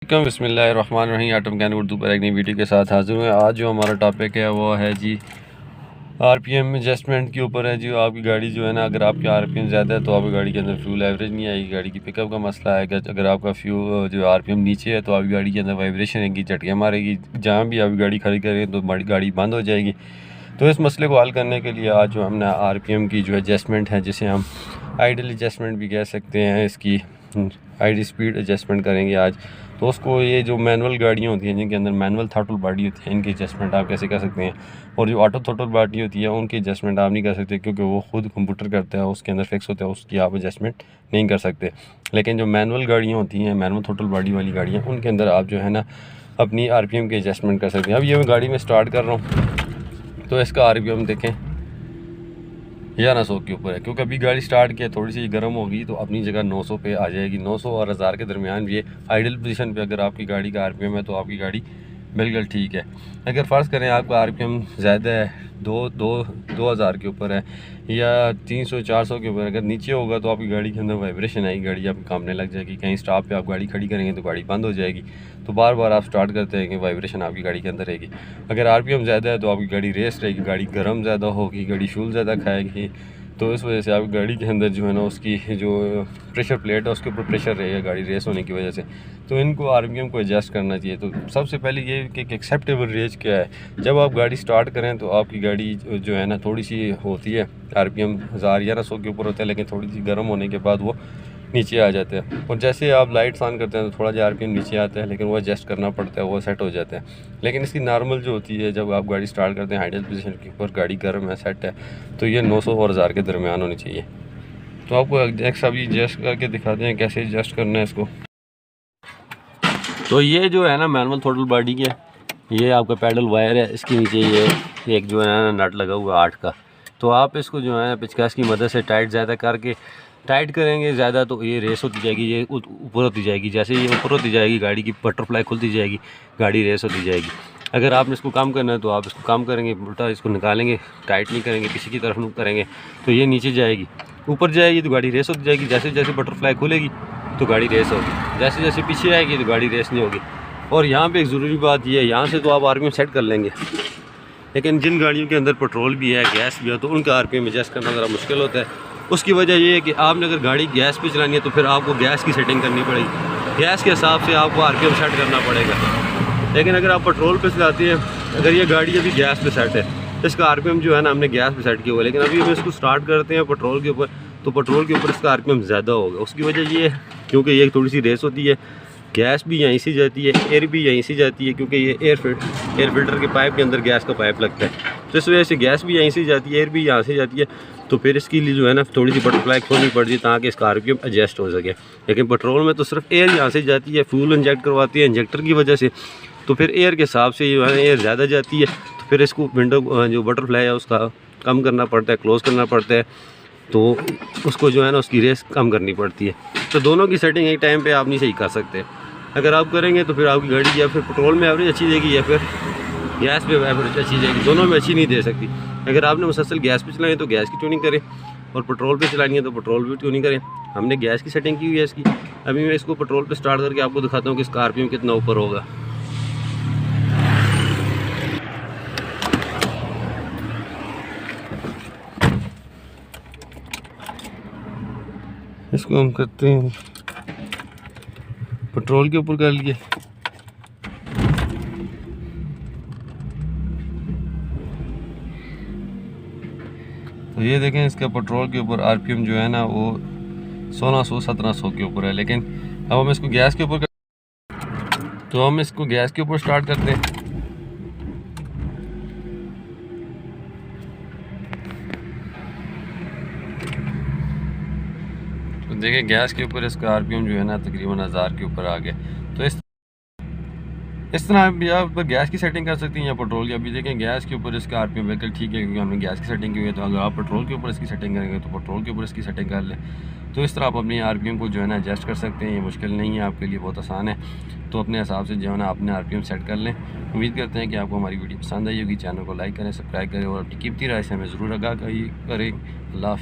बिस्मिल्लाहिर्रहमानिर्रहीम। Atom can Urdu पर एक नई वीडियो के साथ हाजिर हुए। आज जो हमारा टॉपिक है वो है जी आरपीएम एडजस्टमेंट के ऊपर है जी। आपकी गाड़ी जो है ना, अगर आपके आरपीएम ज़्यादा है तो आपकी गाड़ी के अंदर फ्यूल एवरेज नहीं आएगी, गाड़ी की पिकअप का मसला आएगा। अगर आपका फ्यूल जो आरपीएम नीचे है तो आपकी गाड़ी के अंदर वाइब्रेशन आएगी, झटके मारेगी। जहाँ भी आप गाड़ी खड़ी करें तो गाड़ी बंद हो जाएगी। तो इस मसले को हल करने के लिए आज जो हमने आरपीएम की जो एडजस्टमेंट है, जिसे हम आइडल एडजस्टमेंट भी कह सकते हैं, इसकी आइडल स्पीड एडजस्टमेंट करेंगे आज। तो उसको ये जो मैनुअल गाड़ियाँ होती हैं जिनके अंदर मैनुअल थ्रॉटल बॉडी होती है, इनकी एडजस्टमेंट आप कैसे कर सकते हैं। और जो ऑटो थ्रॉटल बॉडी होती है उनकी एडजस्टमेंट आप नहीं कर सकते, क्योंकि वो खुद कंप्यूटर करता है, उसके अंदर फिक्स होता है, उसकी आप एडजस्टमेंट नहीं कर सकते। लेकिन जो मैनुअल गाड़ियाँ होती हैं, मैनुअल थ्रॉटल बॉडी वाली गाड़ियाँ, उनके अंदर आप जो है ना अपनी आरपीएम की एडजस्टमेंट कर सकते हैं। अब ये मैं गाड़ी में स्टार्ट कर रहा हूँ तो इसका आरपीएम देखें 1100 के ऊपर है, क्योंकि अभी गाड़ी स्टार्ट किया, थोड़ी सी गर्म होगी तो अपनी जगह 900 पे आ जाएगी। 900 और 1000 के दरमियान ये आइडल पोजीशन पे अगर आपकी गाड़ी का आरपीएम है तो आपकी गाड़ी बिल्कुल ठीक है। अगर फ़र्ज़ करें आपका आरपीएम ज़्यादा है, 2000 के ऊपर है या 300-400 के ऊपर, अगर नीचे होगा तो आपकी गाड़ी के अंदर वाइब्रेशन आएगी, गाड़ी आपकी कांपने लग जाएगी। कहीं स्टॉप पे आप गाड़ी खड़ी करेंगे तो गाड़ी बंद हो जाएगी। तो बार बार आप स्टार्ट करते हैं कि वाइब्रेशन आपकी गाड़ी के अंदर रहेगी। अगर आरपीएम ज़्यादा है तो आपकी गाड़ी रेस रहेगी, गाड़ी गर्म ज़्यादा होगी, गाड़ी फ्यूल ज़्यादा खाएगी। तो इस वजह से आपकी गाड़ी के अंदर जो है ना, उसकी जो प्रेशर प्लेट है उसके ऊपर प्रेशर रहेगा गाड़ी रेस होने की वजह से। तो इनको आरपीएम को एडजस्ट करना चाहिए। तो सबसे पहले ये कि एक्सेप्टेबल रेंज क्या है। जब आप गाड़ी स्टार्ट करें तो आपकी गाड़ी जो है ना थोड़ी सी होती है, आरपीएम 1000-1100 के ऊपर होता है, लेकिन थोड़ी सी गर्म होने के बाद वो नीचे आ जाते हैं। और जैसे आप लाइट्स ऑन करते हैं तो थोड़ा जा आरपीएम नीचे आता है, लेकिन वो एडजस्ट करना पड़ता है, वो सेट हो जाता है। लेकिन इसकी नॉर्मल जो होती है, जब आप गाड़ी स्टार्ट करते हैं आइडल पोजीशन के ऊपर, गाड़ी गर्म है, सेट है, तो ये 900 और 1000 के दरमियान होनी चाहिए। तो आपको एग्जैक्ट अभी एडजस्ट करके दिखाते हैं कैसे एडजस्ट करना है इसको। तो ये जो है ना मैनुअल थ्रॉटल बॉडी है, ये आपका पैडल वायर है, इसके नीचे ये एक जो है ना नट लगा हुआ है 8 का। तो आप इसको जो है पेचकस की मदद से टाइट ज़्यादा करके टाइट करेंगे ज़्यादा तो ये रेस होती जाएगी, ये ऊपर होती जाएगी। जैसे ये ऊपर होती जाएगी गाड़ी की बटरफ्लाई खुलती जाएगी, गाड़ी रेस होती जाएगी। अगर आपने इसको कम करना है तो आप इसको कम करेंगे, उल्टा इसको निकालेंगे, टाइट नहीं करेंगे, किसी की तरफ नहीं करेंगे तो ये नीचे जाएगी, ऊपर जाएगी तो गाड़ी रेस होती जाएगी। जैसे जैसे बटरफ्लाई खुलेगी तो गाड़ी रेस होगी, जैसे जैसे पीछे आएगी तो गाड़ी रेस नहीं होगी। और यहाँ पे एक ज़रूरी बात ये है, यहाँ से तो आप आरपीएम सेट कर लेंगे, लेकिन जिन गाड़ियों के अंदर पेट्रोल भी है, गैस भी है, तो उनका आरपीएम एडजस्ट करना ज़रा मुश्किल होता है। उसकी वजह ये है कि आपने अगर गाड़ी गैस पे चलानी है तो फिर आपको गैस की सेटिंग करनी पड़ेगी, गैस के हिसाब से आपको आरपीएम सेट करना पड़ेगा। लेकिन अगर आप पेट्रोल पे चलाते हैं, अगर ये गाड़ी अभी गैस पे सेट है, इसका आरपीएम जो है ना हमने गैस पे सेट किया हुआ है, लेकिन अभी हम इसको स्टार्ट करते हैं पेट्रोल के ऊपर, तो पेट्रोल के ऊपर इसका आरपीएम ज़्यादा होगा। उसकी वजह ये है क्योंकि ये थोड़ी सी रेस होती है, गैस भी यहीं से जाती है, एयर भी यहीं से जाती है, क्योंकि ये एयर फिल्टर के पाइप के अंदर गैस का पाइप लगता है। तो इस वजह से गैस भी यहीं से जाती है, एयर भी यहाँ से जाती है। तो फिर इसके लिए जो है ना थोड़ी सी बटरफ्लाई खोलनी पड़ती है ताकि इसका आरपीएम एडजस्ट हो सके। लेकिन पेट्रोल में तो सिर्फ एयर यहाँ से जाती है, फ्यूल इंजेक्ट करवाती है इंजेक्टर की वजह से, तो फिर एयर के हिसाब से जो है एयर ज़्यादा जाती है, तो फिर इसको विंडो जो बटरफ्लाई है उसका कम करना पड़ता है, क्लोज़ करना पड़ता है, तो उसको जो है ना उसकी रेस कम करनी पड़ती है। तो दोनों की सेटिंग एक टाइम पे आप नहीं सही कर सकते। अगर आप करेंगे तो फिर आपकी गाड़ी या फिर पेट्रोल में एवरेज अच्छी देगी या फिर गैस पे एवरेज अच्छी जाएगी, दोनों में अच्छी नहीं दे सकती। अगर आपने मुसलसल गैस पे चलानी है तो गैस की ट्यूनिंग करें, और पेट्रोल पे चलानी है तो पेट्रोल भी ट्यूनिंग करें। हमने गैस की सेटिंग की हुई है इसकी। अभी मैं इसको पेट्रोल पे स्टार्ट करके आपको दिखाता हूँ कि इसका आरपीएम कितना ऊपर होगा। इसको हम करते हैं पेट्रोल के ऊपर कर लिए, तो ये देखें इसका पेट्रोल के ऊपर आरपीएम जो है ना वो 1600-1700 के ऊपर है। लेकिन अब हम इसको गैस के ऊपर तो हम इसको गैस के ऊपर स्टार्ट करते हैं। तो देखें गैस के ऊपर इसका आरपीएम जो है ना तकरीबन 1000 के ऊपर आ गया। तो इस तरह भी आप गैस की सेटिंग कर सकती हैं या पेट्रोल की। अभी देखें गैस के ऊपर इसका आरपीएम बिल्कुल ठीक है, क्योंकि हमने गैस की सेटिंग की हुई है। तो अगर आप पेट्रोल के ऊपर इसकी सेटिंग करेंगे तो पेट्रोल के ऊपर इसकी सेटिंग कर लें। तो इस तरह आप अपने आरपीएम को जो है ना एडजस्ट कर सकते हैं। ये मुश्किल नहीं है, आपके लिए बहुत आसान है। तो अपने हिसाब से जो है ना अपने आरपीएम सेट कर लें। उम्मीद करते हैं कि आपको हमारी वीडियो पसंद आई होगी। चैनल को लाइक करें, सब्सक्राइब करें और अपनी कीमती राय से हमें ज़रूर आगाह करें। अल्लाह।